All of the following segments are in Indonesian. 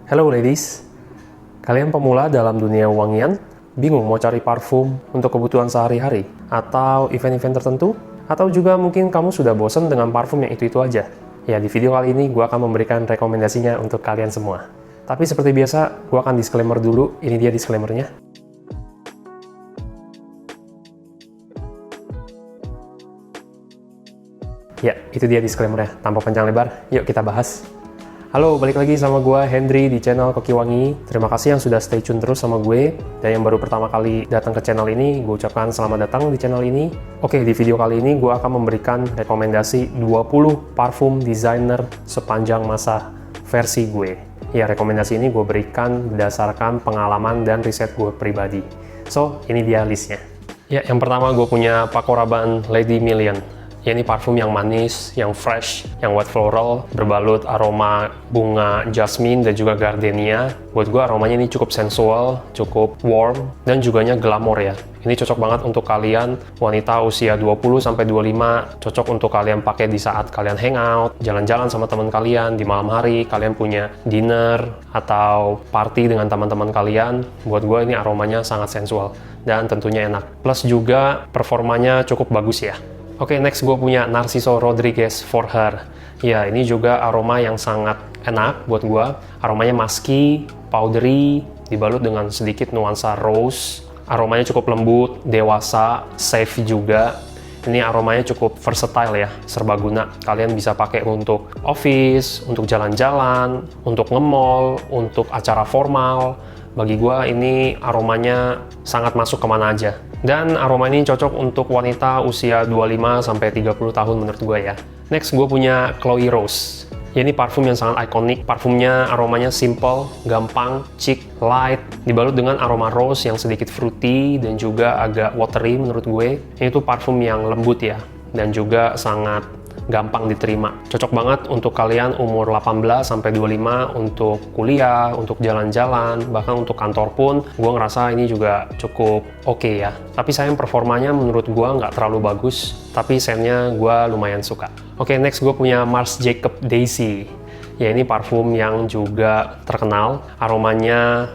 Hello ladies, kalian pemula dalam dunia wangian? Bingung mau cari parfum untuk kebutuhan sehari-hari? Atau event-event tertentu? Atau juga mungkin kamu sudah bosan dengan parfum yang itu-itu aja? Ya, di video kali ini gue akan memberikan rekomendasinya untuk kalian semua. Tapi seperti biasa, gue akan disclaimer dulu. Ini dia disclaimernya. Ya, itu dia disclaimernya. Tanpa panjang lebar, yuk kita bahas. Halo, balik lagi sama gue, Hendry, di channel Koki Wangi. Terima kasih yang sudah stay tune terus sama gue. Dan yang baru pertama kali datang ke channel ini, gue ucapkan selamat datang di channel ini. Oke, di video kali ini gue akan memberikan rekomendasi 20 parfum designer sepanjang masa versi gue. Ya, rekomendasi ini gue berikan berdasarkan pengalaman dan riset gue pribadi. So, ini dia listnya. Ya, yang pertama gue punya Paco Rabanne Lady Million. Ya, ini parfum yang manis, yang fresh, yang white floral, berbalut aroma bunga jasmine dan juga gardenia. Buat gue aromanya ini cukup sensual, cukup warm, dan juganya glamour ya. Ini cocok banget untuk kalian wanita usia 20-25, cocok untuk kalian pakai di saat kalian hangout, jalan-jalan sama teman kalian, di malam hari, kalian punya dinner, atau party dengan teman-teman kalian. Buat gue ini aromanya sangat sensual, dan tentunya enak. Plus juga performanya cukup bagus ya. Oke, next gue punya Narciso Rodriguez For Her. Ya, ini juga aroma yang sangat enak buat gue. Aromanya musky, powdery, dibalut dengan sedikit nuansa rose. Aromanya cukup lembut, dewasa, safe juga. Ini aromanya cukup versatile ya, serbaguna. Kalian bisa pakai untuk office, untuk jalan-jalan, untuk nge-mall, untuk acara formal. Bagi gue ini aromanya sangat masuk kemana aja. Dan aroma ini cocok untuk wanita usia 25-30 tahun menurut gue ya. Next gue punya Chloe Rose. Ya, ini parfum yang sangat ikonik. Parfumnya aromanya simple, gampang, chic, light. Dibalut dengan aroma rose yang sedikit fruity dan juga agak watery menurut gue. Ini tuh parfum yang lembut ya. Dan juga sangat gampang diterima. Cocok banget untuk kalian umur 18-25 untuk kuliah, untuk jalan-jalan, bahkan untuk kantor pun gue ngerasa ini juga cukup oke ya. Tapi sayang performanya menurut gue nggak terlalu bagus, tapi scentnya gue lumayan suka. Oke, next gue punya Marc Jacob Daisy. Ya, ini parfum yang juga terkenal. Aromanya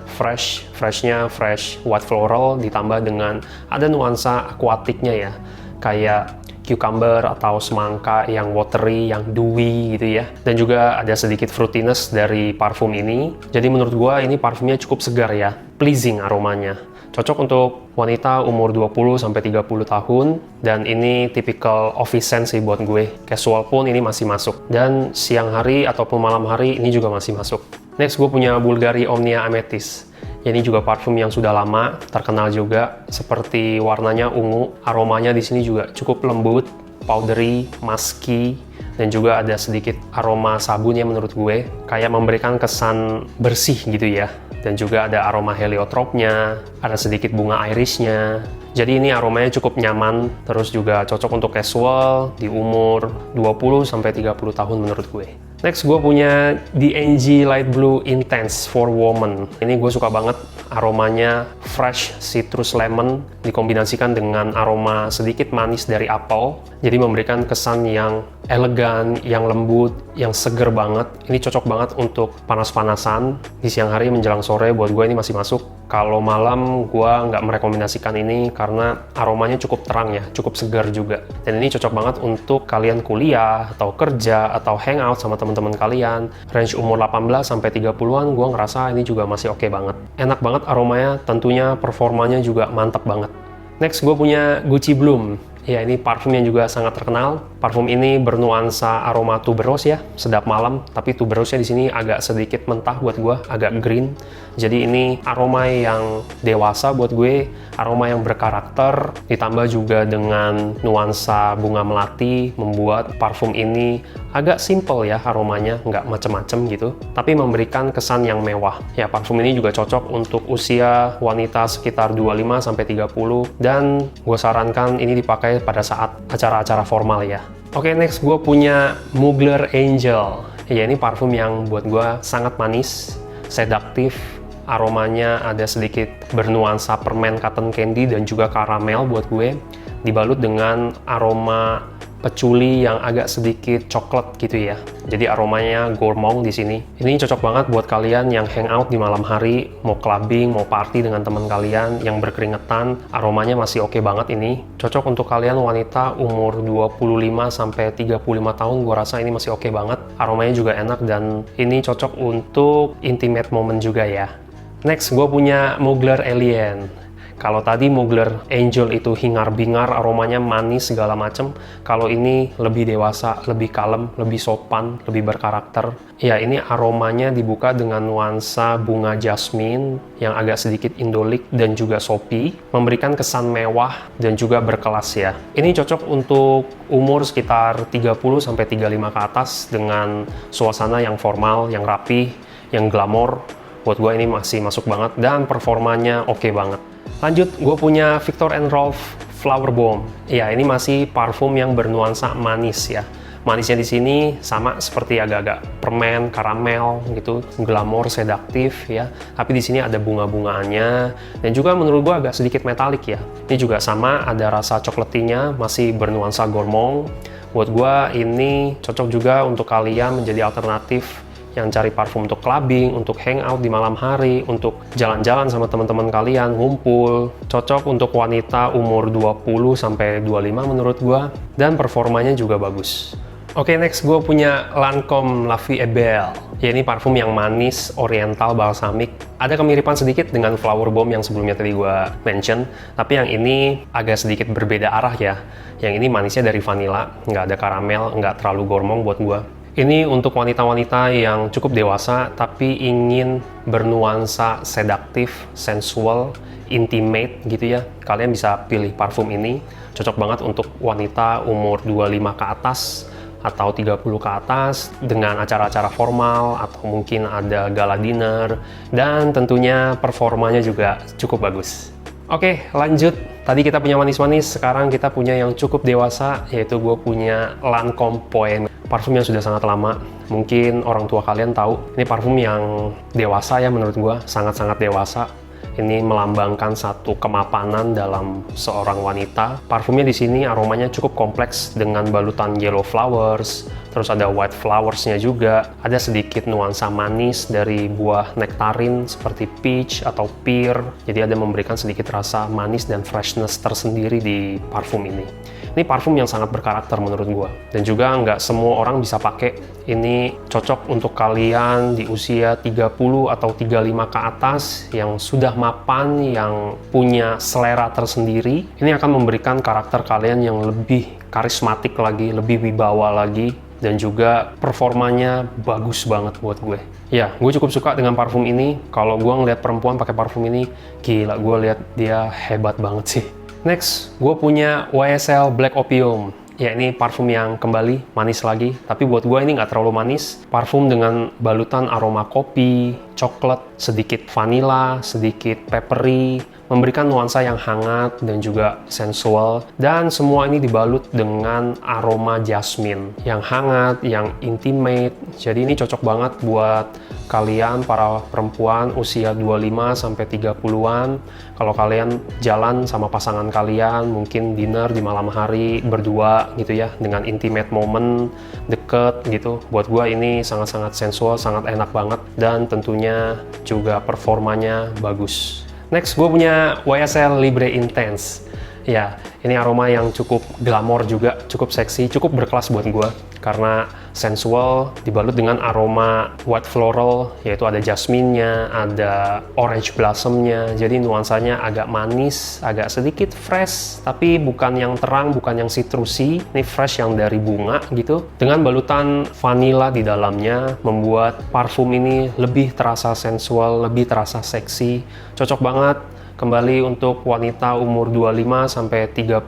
freshnya fresh white floral ditambah dengan ada nuansa aquatiknya ya. Kayak cucumber atau semangka yang watery, yang dewy gitu ya. Dan juga ada sedikit fruitiness dari parfum ini. Jadi menurut gua ini parfumnya cukup segar ya, pleasing aromanya. Cocok untuk wanita umur 20-30 tahun, dan ini typical office scent sih buat gue. Casual pun ini masih masuk. Dan siang hari ataupun malam hari ini juga masih masuk. Next gue punya Bulgari Omnia Amethyst. Ya, ini juga parfum yang sudah lama, terkenal juga, seperti warnanya ungu. Aromanya di sini juga cukup lembut, powdery, musky, dan juga ada sedikit aroma sabunnya menurut gue, kayak memberikan kesan bersih gitu ya. Dan juga ada aroma heliotropnya, ada sedikit bunga irisnya. Jadi ini aromanya cukup nyaman, terus juga cocok untuk casual di umur 20-30 tahun menurut gue. Next gue punya DNG Light Blue Intense for Woman. Ini gue suka banget, aromanya fresh citrus lemon dikombinasikan dengan aroma sedikit manis dari apel. Jadi memberikan kesan yang elegan, yang lembut, yang seger banget. Ini cocok banget untuk panas-panasan di siang hari menjelang sore. Buat gue ini masih masuk. Kalau malam gue nggak merekomendasikan ini karena aromanya cukup terang ya, cukup segar juga. Dan ini cocok banget untuk kalian kuliah atau kerja atau hangout sama teman-teman kalian. Range umur 18-30-an gue ngerasa ini juga masih oke banget. Enak banget aromanya, tentunya performanya juga mantap banget. Next gue punya Gucci Bloom. Ya, ini parfum yang juga sangat terkenal. Parfum ini bernuansa aroma tuberose ya, sedap malam. Tapi tuberose-nya di sini agak sedikit mentah buat gue, agak green. Jadi ini aroma yang dewasa buat gue, aroma yang berkarakter, ditambah juga dengan nuansa bunga melati, membuat parfum ini agak simple ya aromanya, nggak macem-macem gitu. Tapi memberikan kesan yang mewah. Ya, parfum ini juga cocok untuk usia wanita sekitar 25-30, dan gue sarankan ini dipakai pada saat acara-acara formal ya. Oke, next gue punya Mugler Angel. Ya, ini parfum yang buat gue sangat manis, sedaktif. Aromanya ada sedikit bernuansa permen cotton candy dan juga karamel buat gue. Dibalut dengan aroma patchouli yang agak sedikit coklat gitu ya. Jadi aromanya gourmand di sini. Ini cocok banget buat kalian yang hangout di malam hari, mau clubbing, mau party dengan teman kalian yang berkeringetan, aromanya masih oke banget ini. Cocok untuk kalian wanita umur 25 sampai 35 tahun, gua rasa ini masih oke banget. Aromanya juga enak dan ini cocok untuk intimate moment juga ya. Next, gue punya Mugler Alien. Kalau tadi Mugler Angel itu hingar-bingar, aromanya manis segala macem. Kalau ini lebih dewasa, lebih kalem, lebih sopan, lebih berkarakter. Ya, ini aromanya dibuka dengan nuansa bunga jasmine yang agak sedikit indolik dan juga sopi, memberikan kesan mewah dan juga berkelas ya. Ini cocok untuk umur sekitar 30-35 ke atas dengan suasana yang formal, yang rapi, yang glamor. Buat gue ini masih masuk banget dan performanya oke banget. Lanjut, gue punya Viktor & Rolf Flower Bomb. Ya, ini masih parfum yang bernuansa manis ya. Manisnya di sini sama seperti agak-agak permen, karamel gitu, glamor, sedaktif ya. Tapi di sini ada bunga-bungaannya dan juga menurut gue agak sedikit metalik ya. Ini juga sama, ada rasa cokletinya, masih bernuansa gourmand. Buat gue ini cocok juga untuk kalian menjadi alternatif yang cari parfum untuk clubbing, untuk hangout di malam hari, untuk jalan-jalan sama teman-teman kalian, ngumpul. Cocok untuk wanita umur 20-25 menurut gua, dan performanya juga bagus. Oke, next gue punya Lancôme La Vie est Belle. Ya, ini parfum yang manis, oriental, balsamik. Ada kemiripan sedikit dengan Flower Bomb yang sebelumnya tadi gue mention, tapi yang ini agak sedikit berbeda arah ya. Yang ini manisnya dari vanilla, nggak ada karamel, nggak terlalu gourmand buat gue. Ini untuk wanita-wanita yang cukup dewasa tapi ingin bernuansa sedaktif, sensual, intimate gitu ya. Kalian bisa pilih parfum ini. Cocok banget untuk wanita umur 25 ke atas atau 30 ke atas dengan acara-acara formal atau mungkin ada gala dinner, dan tentunya performanya juga cukup bagus. Oke, lanjut. Tadi kita punya manis-manis, sekarang kita punya yang cukup dewasa, yaitu gue punya Lancôme Poème. Parfum yang sudah sangat lama, mungkin orang tua kalian tahu. Ini parfum yang dewasa ya menurut gue, sangat-sangat dewasa. Ini melambangkan satu kemapanan dalam seorang wanita. Parfumnya di sini aromanya cukup kompleks dengan balutan yellow flowers, terus ada white flowersnya juga. Ada sedikit nuansa manis dari buah nektarin seperti peach atau pear. Jadi ada memberikan sedikit rasa manis dan freshness tersendiri di parfum ini. Ini parfum yang sangat berkarakter menurut gua. Dan juga nggak semua orang bisa pakai. Ini cocok untuk kalian di usia 30 atau 35 ke atas yang sudah mapan, yang punya selera tersendiri. Ini akan memberikan karakter kalian yang lebih karismatik lagi, lebih wibawa lagi, dan juga performanya bagus banget buat gue. Ya, gue cukup suka dengan parfum ini. Kalau gue ngeliat perempuan pakai parfum ini, gila, gue lihat dia hebat banget sih. Next, gue punya YSL Black Opium. Ya, ini parfum yang kembali manis lagi, tapi buat gue ini nggak terlalu manis. Parfum dengan balutan aroma kopi, coklat, sedikit vanilla, sedikit peppery, memberikan nuansa yang hangat dan juga sensual, dan semua ini dibalut dengan aroma jasmine yang hangat, yang intimate. Jadi ini cocok banget buat kalian para perempuan usia 25 sampai 30-an. Kalau kalian jalan sama pasangan kalian, mungkin dinner di malam hari berdua gitu ya, dengan intimate moment, deket gitu. Buat gua ini sangat-sangat sensual, sangat enak banget, dan tentunya juga performanya bagus. Next, gue punya YSL Libre Intense. Ya, ini aroma yang cukup glamor juga, cukup seksi, cukup berkelas buat gue. Karena sensual, dibalut dengan aroma white floral, yaitu ada jasmine-nya, ada orange blossom-nya. Jadi nuansanya agak manis, agak sedikit fresh, tapi bukan yang terang, bukan yang citrusy. Ini fresh yang dari bunga gitu. Dengan balutan vanilla di dalamnya, membuat parfum ini lebih terasa sensual, lebih terasa seksi. Cocok banget. Kembali untuk wanita umur 25 sampai 30,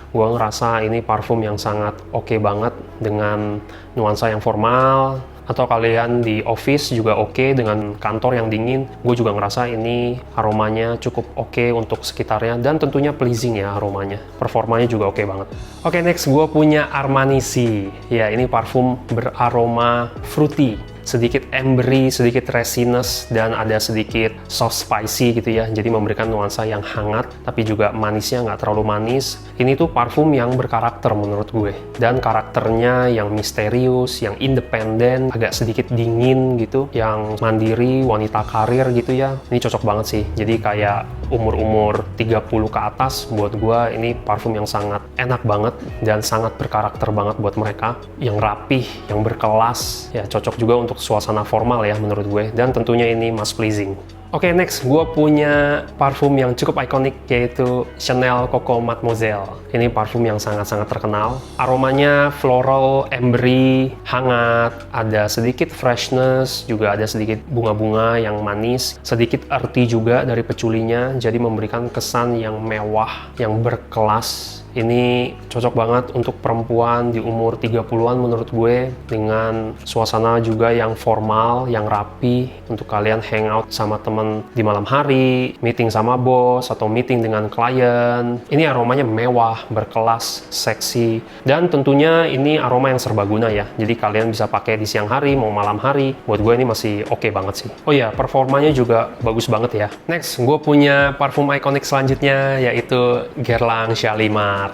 gue ngerasa ini parfum yang sangat oke banget dengan nuansa yang formal, atau kalian di office juga oke dengan kantor yang dingin. Gue juga ngerasa ini aromanya cukup oke untuk sekitarnya, dan tentunya pleasing ya aromanya. Performanya juga oke banget. Oke, next gue punya Armani C. Ya, ini parfum beraroma fruity. sedikit ambery, sedikit resinous, dan ada sedikit soft spicy gitu ya. Jadi memberikan nuansa yang hangat, tapi juga manisnya nggak terlalu manis. Ini tuh parfum yang berkarakter menurut gue. Dan karakternya yang misterius, yang independen, agak sedikit dingin gitu, yang mandiri, wanita karir gitu ya. Ini cocok banget sih. Jadi kayak umur-umur 30 ke atas, buat gue ini parfum yang sangat enak banget dan sangat berkarakter banget buat mereka, yang rapih, yang berkelas, ya cocok juga untuk suasana formal ya menurut gue, dan tentunya ini mas pleasing. Oke, next, gue punya parfum yang cukup ikonik, yaitu Chanel Coco Mademoiselle. Ini parfum yang sangat-sangat terkenal. Aromanya floral, ambery, hangat, ada sedikit freshness, juga ada sedikit bunga-bunga yang manis, sedikit earthy juga dari peculinya, jadi memberikan kesan yang mewah, yang berkelas. Ini cocok banget untuk perempuan di umur 30-an menurut gue, dengan suasana juga yang formal, yang rapi, untuk kalian hangout sama temen di malam hari, meeting sama bos, atau meeting dengan klien. Ini aromanya mewah, berkelas, seksi, dan tentunya ini aroma yang serbaguna ya. Jadi kalian bisa pakai di siang hari, mau malam hari. Buat gue ini masih oke banget sih. Oh iya, performanya juga bagus banget ya. Next, gue punya parfum ikonik selanjutnya, yaitu Guerlain Shalimar.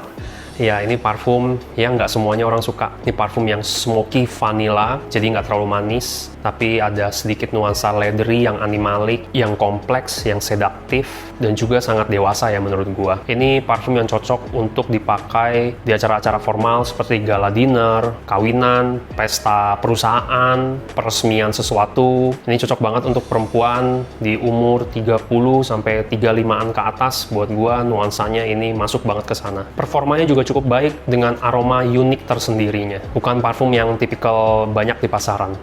Ya, ini parfum yang nggak semuanya orang suka. Ini parfum yang smoky vanilla, jadi nggak terlalu manis, tapi ada sedikit nuansa leathery yang animalik, yang kompleks, yang sedaktif, dan juga sangat dewasa ya menurut gua. Ini parfum yang cocok untuk dipakai di acara-acara formal seperti gala dinner, kawinan, pesta perusahaan, peresmian sesuatu. Ini cocok banget untuk perempuan di umur 30 sampai 35-an ke atas. Buat gua nuansanya ini masuk banget ke sana. Performanya juga cukup baik dengan aroma unik tersendirinya. Bukan parfum yang tipikal banyak di pasaran.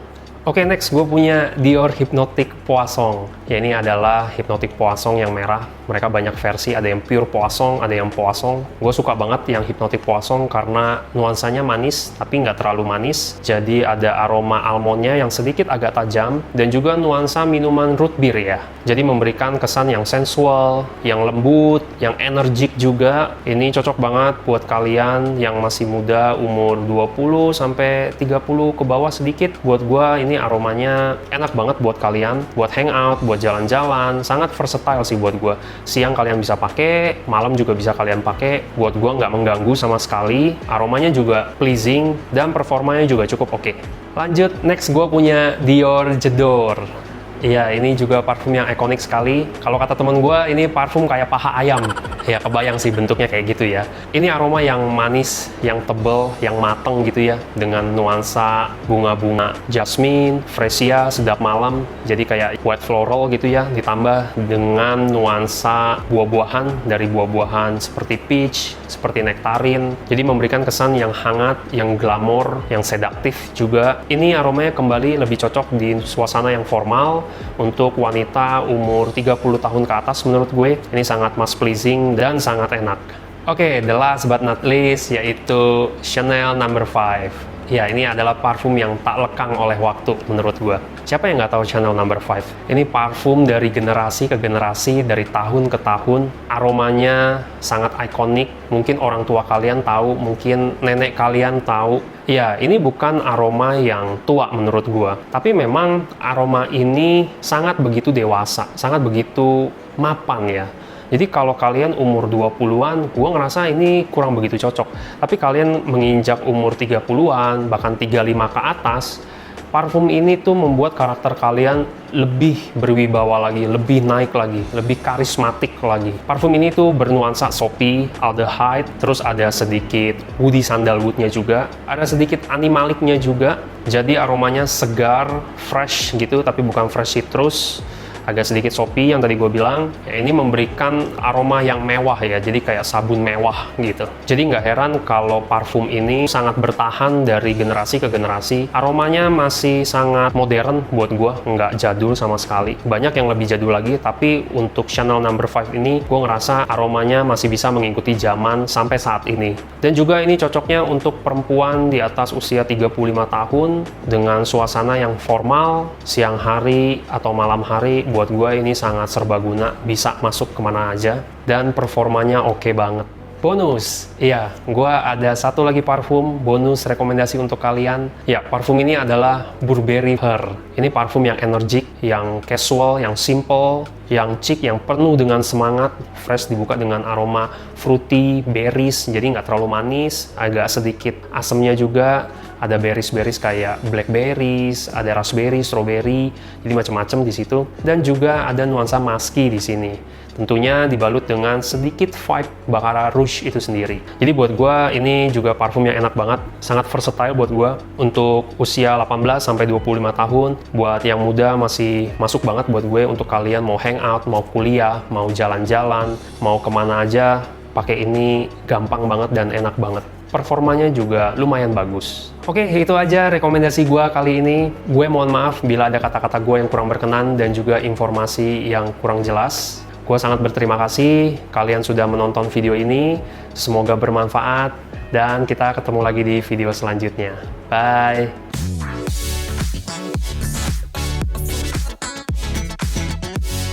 Oke, next gue punya Dior Hypnotic Poisson. Ya, ini adalah Hypnotic Poisson yang merah. Mereka banyak versi, ada yang pure Poisson, ada yang Poisson. Gue suka banget yang Hypnotic Poisson karena nuansanya manis, tapi nggak terlalu manis. Jadi ada aroma almondnya yang sedikit agak tajam, dan juga nuansa minuman root beer ya. Jadi memberikan kesan yang sensual, yang lembut, yang energik juga. Ini cocok banget buat kalian yang masih muda, umur 20 sampai 30 ke bawah sedikit. Buat gue ini aromanya enak banget buat kalian, buat hangout, buat jalan-jalan, sangat versatile sih buat gue. Siang kalian bisa pakai, malam juga bisa kalian pakai. Buat gue nggak mengganggu sama sekali, aromanya juga pleasing, dan performanya juga cukup oke. Lanjut, next gue punya Dior J'adore. Iya, ini juga parfum yang ikonik sekali. Kalau kata temen gue, ini parfum kayak paha ayam. Ya, kebayang sih bentuknya kayak gitu ya. Ini aroma yang manis, yang tebal, yang mateng gitu ya. Dengan nuansa bunga-bunga jasmine, fresia, sedap malam. Jadi kayak white floral gitu ya. Ditambah dengan nuansa buah-buahan, dari buah-buahan seperti peach, seperti nektarin. Jadi memberikan kesan yang hangat, yang glamor, yang sedaktif juga. Ini aromanya kembali lebih cocok di suasana yang formal. Untuk wanita umur 30 tahun ke atas menurut gue ini sangat mas pleasing dan sangat enak. Oke, the last but not least yaitu Chanel No. 5. Ya, ini adalah parfum yang tak lekang oleh waktu menurut gue. Siapa yang nggak tahu Chanel No. 5? Ini parfum dari generasi ke generasi, dari tahun ke tahun. Aromanya sangat ikonik. Mungkin orang tua kalian tahu, mungkin nenek kalian tahu. Ya, ini bukan aroma yang tua menurut gue. Tapi memang aroma ini sangat begitu dewasa, sangat begitu mapan ya. Jadi kalau kalian umur 20-an, gue ngerasa ini kurang begitu cocok. Tapi kalian menginjak umur 30-an, bahkan 35 ke atas, parfum ini tuh membuat karakter kalian lebih berwibawa lagi, lebih naik lagi, lebih karismatik lagi. Parfum ini tuh bernuansa soapy, aldehyde, terus ada sedikit woody sandalwoodnya juga, ada sedikit animaliknya juga. Jadi aromanya segar, fresh gitu, tapi bukan fresh citrus. Agak sedikit soapy yang tadi gue bilang. Ya, ini memberikan aroma yang mewah ya, jadi kayak sabun mewah gitu. Jadi nggak heran kalau parfum ini sangat bertahan dari generasi ke generasi. Aromanya masih sangat modern buat gue, nggak jadul sama sekali. Banyak yang lebih jadul lagi, tapi untuk Chanel No. 5 ini gue ngerasa aromanya masih bisa mengikuti zaman sampai saat ini. Dan juga ini cocoknya untuk perempuan di atas usia 35 tahun dengan suasana yang formal, siang hari atau malam hari. Buat gue ini sangat serbaguna, bisa masuk kemana aja, dan performanya oke banget. Bonus, iya, gua ada satu lagi parfum bonus rekomendasi untuk kalian. Ya, parfum ini adalah Burberry Her. Ini parfum yang energik, yang casual, yang simple, yang chic, yang penuh dengan semangat. Fresh, dibuka dengan aroma fruity, berries, jadi nggak terlalu manis, agak sedikit asamnya juga. Ada berries-berries kayak blackberries, ada raspberry, strawberry, jadi macam-macam di situ. Dan juga ada nuansa musky di sini. Tentunya dibalut dengan sedikit vibe Baccarat Rouge itu sendiri. Jadi buat gue ini juga parfum yang enak banget, sangat versatile buat gue. Untuk usia 18 sampai 25 tahun, buat yang muda masih masuk banget buat gue untuk kalian mau hangout, mau kuliah, mau jalan-jalan, mau kemana aja, pakai ini gampang banget dan enak banget. Performanya juga lumayan bagus. Oke, itu aja rekomendasi gue kali ini. Gue mohon maaf bila ada kata-kata gue yang kurang berkenan dan juga informasi yang kurang jelas. Gue sangat berterima kasih kalian sudah menonton video ini. Semoga bermanfaat dan kita ketemu lagi di video selanjutnya. Bye!